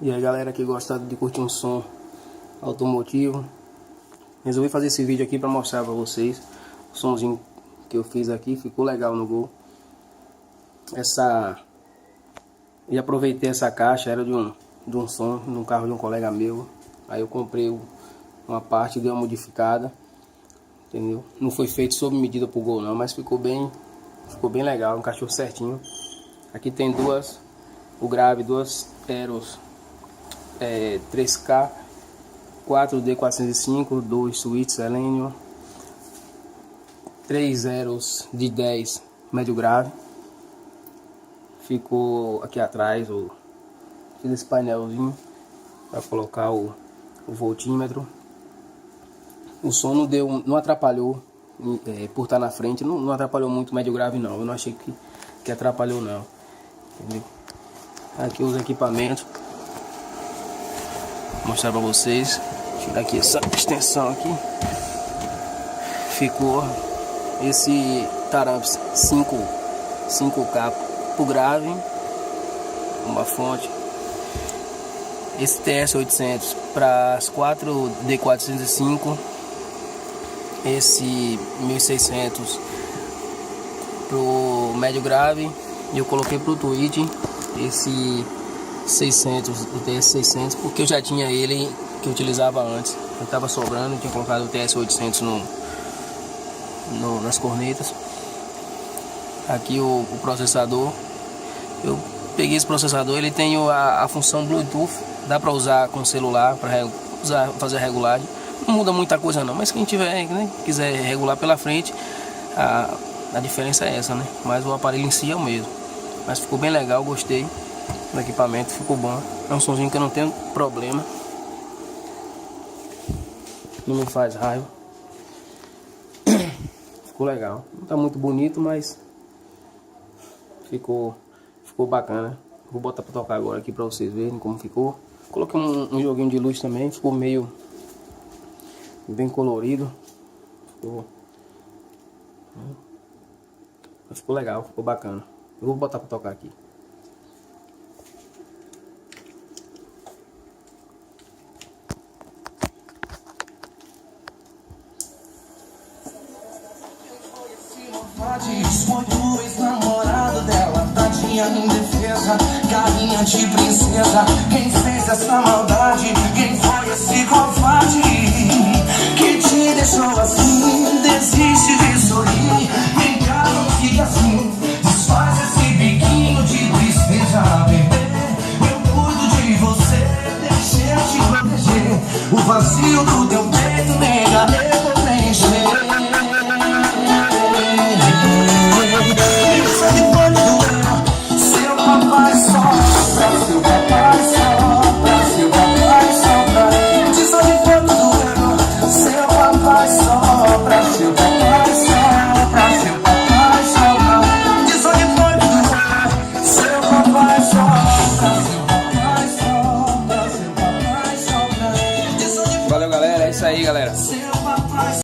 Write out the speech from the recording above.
E aí galera que gosta de curtir um som automotivo, resolvi fazer esse vídeo aqui para mostrar para vocês o somzinho que eu fiz aqui. Ficou legal no Gol. E aproveitei essa caixa, era de um som no carro de um colega meu. Aí eu comprei uma parte, dei uma modificada, entendeu? Não foi feito sob medida pro Gol não, mas ficou bem legal, encaixou certinho. Aqui tem o grave, duas Eros 3K 4D405, 2 suítes Selenium, 3 Eros de 10 médio grave. Ficou aqui atrás fiz esse painelzinho para colocar o voltímetro. O som não atrapalhou por estar na frente, não atrapalhou muito médio grave não. Eu não achei que atrapalhou não, entendeu? Aqui os equipamentos, vou mostrar para vocês. Tirar aqui essa extensão aqui. Ficou esse Taramps 5K pro grave, uma fonte. Esse TS800 para as 4D405, esse 1600 pro médio grave, e eu coloquei pro Twitch esse 600, o TS600, porque eu já tinha ele que eu utilizava antes. Eu estava sobrando, eu tinha colocado o TS800 nas cornetas. Aqui o processador, eu peguei esse processador, ele tem a função Bluetooth, dá para usar com celular para fazer a regulagem. Não muda muita coisa não, mas quem tiver, né, quiser regular pela frente, a diferença é essa, né? Mas o aparelho em si é o mesmo. Mas ficou bem legal, gostei do equipamento, ficou bom. É um somzinho que eu não tenho problema, não me faz raiva. Ficou legal, não tá muito bonito, mas ficou bacana. Vou botar pra tocar agora aqui pra vocês verem como ficou. Coloquei um joguinho de luz também, ficou meio bem colorido. Ficou legal, ficou bacana. Eu vou botar pra tocar aqui. Foi o ex-namorado dela, tadinha indefesa, carinha de princesa. Quem fez essa maldade? Quem foi esse covarde que te deixou assim? Desiste de sorrir, vem cá, não fica assim. Desfaz esse biquinho de tristeza, bebê. Eu cuido de você, deixa eu te proteger. O vazio do teu peito, nega.